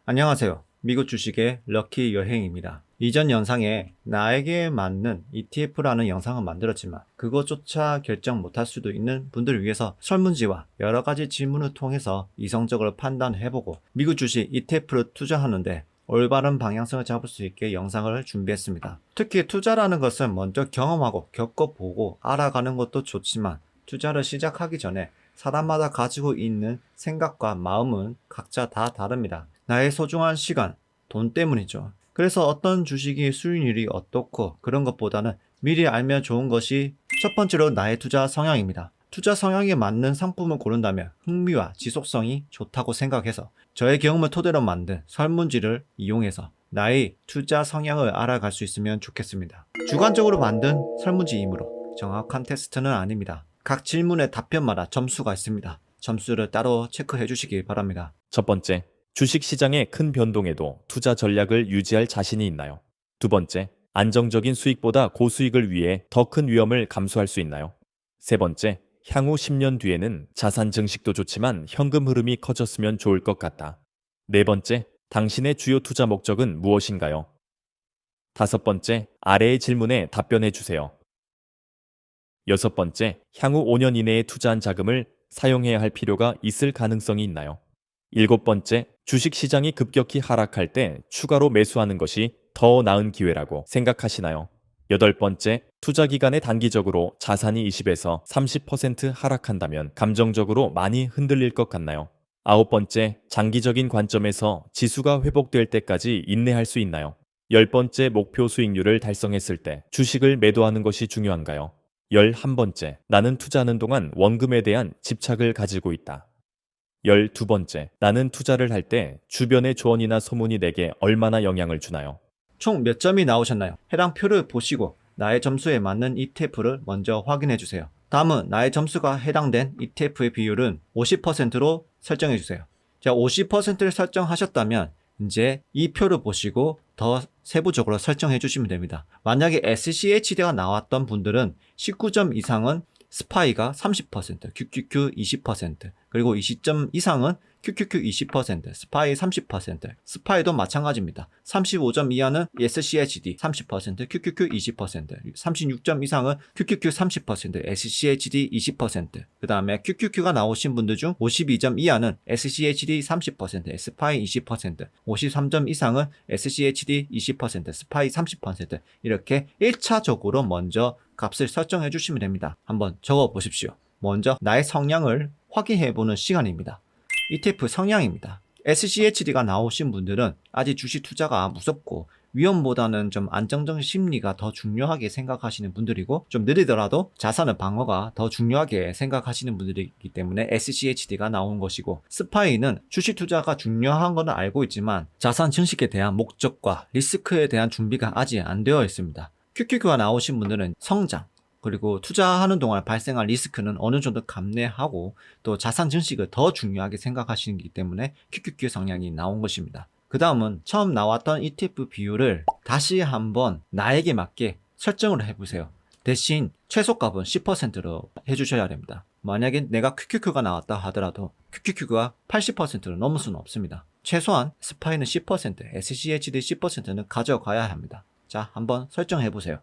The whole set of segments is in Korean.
안녕하세요. 미국 주식의 럭키 여행입니다. 이전 영상에 나에게 맞는 ETF라는 영상을 만들었지만 그것조차 결정 못할 수도 있는 분들을 위해서 설문지와 여러 가지 질문을 통해서 이성적으로 판단해보고 미국 주식 ETF를 투자하는데 올바른 방향성을 잡을 수 있게 영상을 준비했습니다. 특히 투자라는 것은 먼저 경험하고 겪어보고 알아가는 것도 좋지만 투자를 시작하기 전에 사람마다 가지고 있는 생각과 마음은 각자 다 다릅니다. 나의 소중한 시간, 돈 때문이죠. 그래서 어떤 주식이 수익률이 어떻고 그런 것보다는 미리 알면 좋은 것이 첫 번째로 나의 투자 성향입니다. 투자 성향에 맞는 상품을 고른다면 흥미와 지속성이 좋다고 생각해서 저의 경험을 토대로 만든 설문지를 이용해서 나의 투자 성향을 알아갈 수 있으면 좋겠습니다. 주관적으로 만든 설문지이므로 정확한 테스트는 아닙니다. 각 질문의 답변마다 점수가 있습니다. 점수를 따로 체크해 주시기 바랍니다. 첫 번째, 주식 시장의 큰 변동에도 투자 전략을 유지할 자신이 있나요? 두 번째, 안정적인 수익보다 고수익을 위해 더 큰 위험을 감수할 수 있나요? 세 번째, 향후 10년 뒤에는 자산 증식도 좋지만 현금 흐름이 커졌으면 좋을 것 같다. 네 번째, 당신의 주요 투자 목적은 무엇인가요? 다섯 번째, 아래의 질문에 답변해 주세요. 여섯 번째, 향후 5년 이내에 투자한 자금을 사용해야 할 필요가 있을 가능성이 있나요? 일곱 번째, 주식 시장이 급격히 하락할 때 추가로 매수하는 것이 더 나은 기회라고 생각하시나요? 여덟 번째, 투자 기간에 단기적으로 자산이 20에서 30% 하락한다면 감정적으로 많이 흔들릴 것 같나요? 아홉 번째, 장기적인 관점에서 지수가 회복될 때까지 인내할 수 있나요? 열 번째, 목표 수익률을 달성했을 때 주식을 매도하는 것이 중요한가요? 11번째, 나는 투자하는 동안 원금에 대한 집착을 가지고 있다. 12번째, 나는 투자를 할 때 주변의 조언이나 소문이 내게 얼마나 영향을 주나요? 총 몇 점이 나오셨나요? 해당 표를 보시고 나의 점수에 맞는 ETF를 먼저 확인해 주세요. 다음은 나의 점수가 해당된 ETF의 비율은 50%로 설정해 주세요. 자, 50%를 설정하셨다면 이제 이 표를 보시고 더 세부적으로 설정해 주시면 됩니다. 만약에 SCHD가 나왔던 분들은 19점 이상은 스파이가 30%, QQQ 20%, 그리고 20점 이상은 QQQ 20%, 스파이 30%, 스파이도 마찬가지입니다. 35점 이하는 SCHD 30%, QQQ 20%, 36점 이상은 QQQ 30%, SCHD 20%, 그 다음에 QQQ가 나오신 분들 중 52점 이하는 SCHD 30%, 스파이 20%, 53점 이상은 SCHD 20%, 스파이 30%, 이렇게 1차적으로 먼저 값을 설정해 주시면 됩니다. 한번 적어 보십시오. 먼저 나의 성향을 확인해 보는 시간입니다. ETF 성향입니다. SCHD가 나오신 분들은 아직 주식 투자가 무섭고 위험보다는 좀 안정적 심리가 더 중요하게 생각하시는 분들이고, 좀 느리더라도 자산의 방어가 더 중요하게 생각하시는 분들이기 때문에 SCHD가 나온 것이고, 스파이는 주식 투자가 중요한 것은 알고 있지만 자산 증식에 대한 목적과 리스크에 대한 준비가 아직 안 되어 있습니다. QQQ가 나오신 분들은 성장, 그리고 투자하는 동안 발생한 리스크는 어느 정도 감내하고 또 자산 증식을 더 중요하게 생각하시기 때문에 QQQ 성향이 나온 것입니다. 그 다음은 처음 나왔던 ETF 비율을 다시 한번 나에게 맞게 설정을 해보세요. 대신 최소값은 10%로 해주셔야 됩니다. 만약에 내가 QQQ가 나왔다 하더라도 QQQ가 80%를 넘을 수는 없습니다. 최소한 스파이는 10%, SCHD 10%는 가져가야 합니다. 자, 한번 설정해 보세요.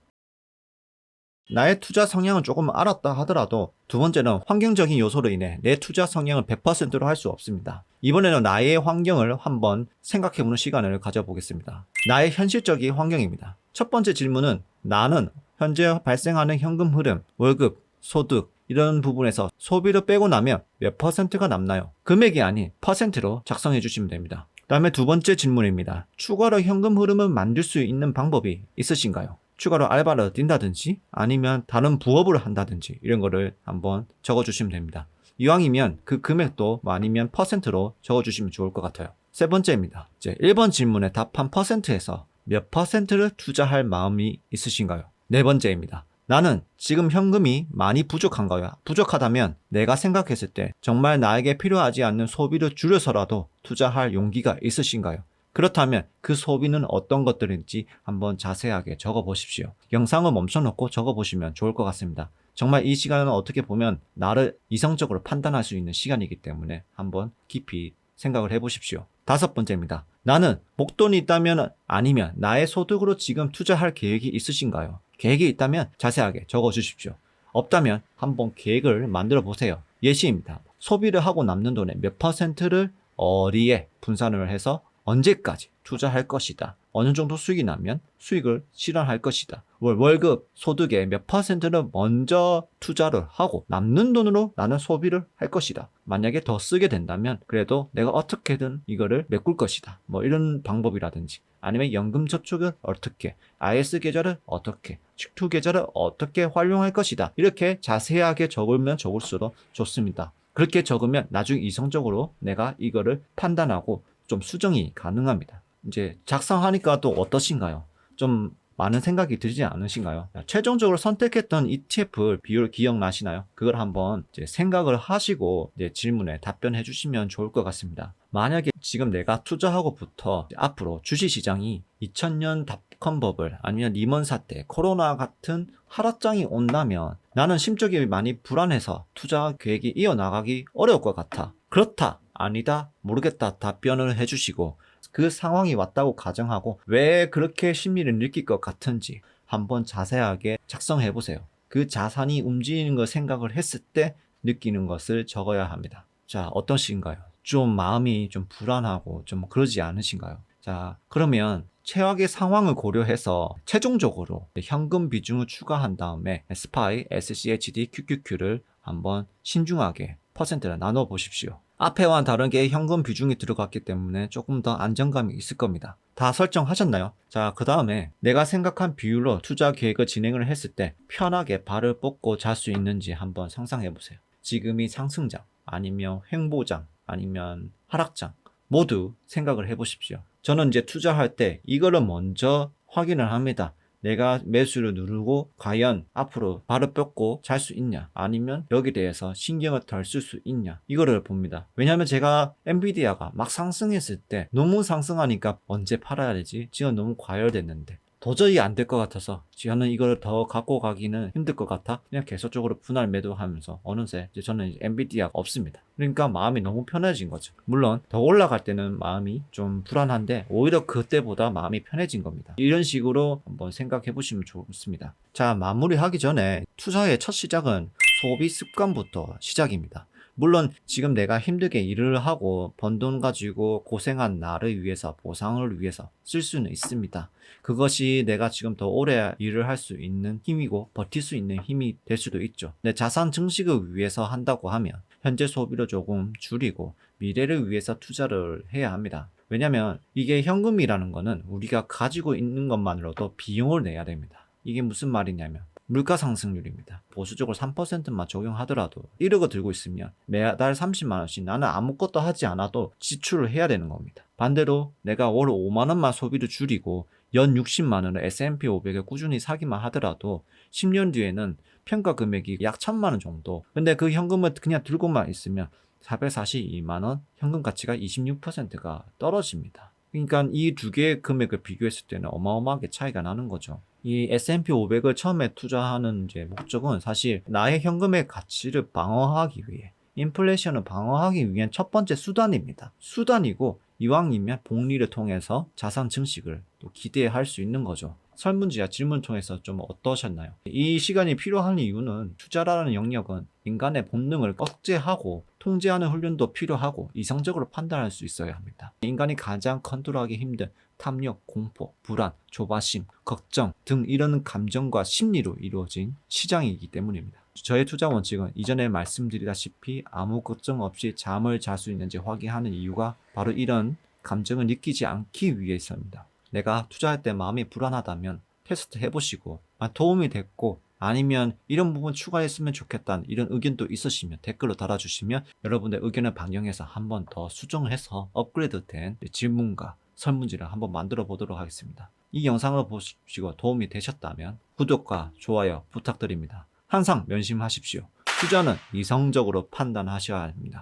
나의 투자 성향을 조금 알았다 하더라도 두 번째는 환경적인 요소로 인해 내 투자 성향을 100%로 할 수 없습니다. 이번에는 나의 환경을 한번 생각해보는 시간을 가져보겠습니다. 나의 현실적인 환경입니다. 첫 번째 질문은 나는 현재 발생하는 현금 흐름, 월급, 소득 이런 부분에서 소비를 빼고 나면 몇 퍼센트가 남나요? 금액이 아닌 퍼센트로 작성해 주시면 됩니다. 다음에 두 번째 질문입니다. 추가로 현금 흐름을 만들 수 있는 방법이 있으신가요? 추가로 알바를 뛴다든지 아니면 다른 부업을 한다든지 이런 거를 한번 적어주시면 됩니다. 이왕이면 그 금액도 아니면 퍼센트로 적어주시면 좋을 것 같아요. 세 번째입니다. 이제 1번 질문에 답한 퍼센트에서 몇 퍼센트를 투자할 마음이 있으신가요? 네 번째입니다. 나는 지금 현금이 많이 부족한가요? 부족하다면 내가 생각했을 때 정말 나에게 필요하지 않는 소비를 줄여서라도 투자할 용기가 있으신가요? 그렇다면 그 소비는 어떤 것들인지 한번 자세하게 적어보십시오. 영상을 멈춰놓고 적어보시면 좋을 것 같습니다. 정말 이 시간은 어떻게 보면 나를 이성적으로 판단할 수 있는 시간이기 때문에 한번 깊이 생각을 해보십시오. 다섯 번째입니다. 나는 목돈이 있다면 아니면 나의 소득으로 지금 투자할 계획이 있으신가요? 계획이 있다면 자세하게 적어 주십시오. 없다면 한번 계획을 만들어 보세요. 예시입니다. 소비를 하고 남는 돈의 몇 퍼센트를 어디에 분산을 해서 언제까지 투자할 것이다. 어느 정도 수익이 나면 수익을 실현할 것이다. 월급 소득의 몇 퍼센트는 먼저 투자를 하고 남는 돈으로 나는 소비를 할 것이다. 만약에 더 쓰게 된다면 그래도 내가 어떻게든 이거를 메꿀 것이다. 뭐 이런 방법이라든지 아니면 연금 저축을 어떻게, IS 계좌를 어떻게, 식투 계좌를 어떻게 활용할 것이다. 이렇게 자세하게 적으면 적을수록 좋습니다. 그렇게 적으면 나중에 이성적으로 내가 이거를 판단하고 좀 수정이 가능합니다. 이제 작성하니까 또 어떠신가요? 좀 많은 생각이 들지 않으신가요? 최종적으로 선택했던 ETF 비율 기억나시나요? 그걸 한번 이제 생각을 하시고 이제 질문에 답변해 주시면 좋을 것 같습니다. 만약에 지금 내가 투자하고부터 앞으로 주식시장이 2000년 닷컴 버블 아니면 리먼 사태, 코로나 같은 하락장이 온다면 나는 심적이 많이 불안해서 투자 계획이 이어나가기 어려울 것 같아. 그렇다, 아니다, 모르겠다 답변을 해주시고 그 상황이 왔다고 가정하고 왜 그렇게 심리를 느낄 것 같은지 한번 자세하게 작성해 보세요. 그 자산이 움직이는 걸 생각을 했을 때 느끼는 것을 적어야 합니다. 자, 어떠신가요? 좀 마음이 좀 불안하고 좀 그러지 않으신가요? 자, 그러면 최악의 상황을 고려해서 최종적으로 현금 비중을 추가한 다음에 SPY, SCHD, QQQ를 한번 신중하게 퍼센트를 나눠 보십시오. 앞에와는 다르게 현금 비중이 들어갔기 때문에 조금 더 안정감이 있을 겁니다. 다 설정하셨나요? 자, 그 다음에 내가 생각한 비율로 투자 계획을 진행을 했을 때 편하게 발을 뻗고 잘 수 있는지 한번 상상해 보세요. 지금이 상승장, 아니면 횡보장, 아니면 하락장 모두 생각을 해 보십시오. 저는 이제 투자할 때 이거를 먼저 확인을 합니다. 내가 매수를 누르고 과연 앞으로 발을 뻗고 잘 수 있냐, 아니면 여기 대해서 신경을 덜 쓸 수 있냐, 이거를 봅니다. 왜냐하면 제가 엔비디아가 막 상승했을 때 너무 상승하니까 언제 팔아야 되지? 지금 너무 과열됐는데 도저히 안 될 것 같아서 저는 이걸 더 갖고 가기는 힘들 것 같아 그냥 계속적으로 분할 매도하면서 어느새 이제 저는 이제 엔비디아가 없습니다. 그러니까 마음이 너무 편해진 거죠. 물론 더 올라갈 때는 마음이 좀 불안한데 오히려 그때보다 마음이 편해진 겁니다. 이런 식으로 한번 생각해 보시면 좋습니다. 자, 마무리하기 전에 투자의 첫 시작은 소비 습관부터 시작입니다. 물론 지금 내가 힘들게 일을 하고 번 돈 가지고 고생한 나를 위해서, 보상을 위해서 쓸 수는 있습니다. 그것이 내가 지금 더 오래 일을 할 수 있는 힘이고 버틸 수 있는 힘이 될 수도 있죠. 내 자산 증식을 위해서 한다고 하면 현재 소비를 조금 줄이고 미래를 위해서 투자를 해야 합니다. 왜냐면 이게 현금이라는 거는 우리가 가지고 있는 것만으로도 비용을 내야 됩니다. 이게 무슨 말이냐면 물가 상승률입니다. 보수적으로 3%만 적용하더라도 1억을 들고 있으면 매달 30만 원씩 나는 아무것도 하지 않아도 지출을 해야 되는 겁니다. 반대로 내가 월 5만 원만 소비를 줄이고 연 60만 원을 S&P 500을 꾸준히 사기만 하더라도 10년 뒤에는 평가 금액이 약 1000만 원 정도. 근데 그 현금을 그냥 들고만 있으면 442만 원, 현금 가치가 26%가 떨어집니다. 그러니까 이 두 개의 금액을 비교했을 때는 어마어마하게 차이가 나는 거죠. 이 S&P 500을 처음에 투자하는 이제 목적은 사실 나의 현금의 가치를 방어하기 위해, 인플레이션을 방어하기 위한 첫 번째 수단입니다. 수단이고 이왕이면 복리를 통해서 자산 증식을 또 기대할 수 있는 거죠. 설문지와 질문 통해서 좀 어떠셨나요? 이 시간이 필요한 이유는 투자라는 영역은 인간의 본능을 억제하고 통제하는 훈련도 필요하고 이성적으로 판단할 수 있어야 합니다. 인간이 가장 컨트롤하기 힘든 탐욕, 공포, 불안, 조바심, 걱정 등 이런 감정과 심리로 이루어진 시장이기 때문입니다. 저의 투자 원칙은 이전에 말씀드리다시피 아무 걱정 없이 잠을 잘 수 있는지 확인하는 이유가 바로 이런 감정을 느끼지 않기 위해서입니다. 내가 투자할 때 마음이 불안하다면 테스트 해보시고 도움이 됐고 아니면 이런 부분 추가했으면 좋겠다는 이런 의견도 있으시면 댓글로 달아주시면 여러분의 의견을 반영해서 한 번 더 수정해서 업그레이드된 질문과 설문지를 한번 만들어 보도록 하겠습니다. 이 영상을 보시고 도움이 되셨다면 구독과 좋아요 부탁드립니다. 항상 명심하십시오. 투자는 이성적으로 판단하셔야 합니다.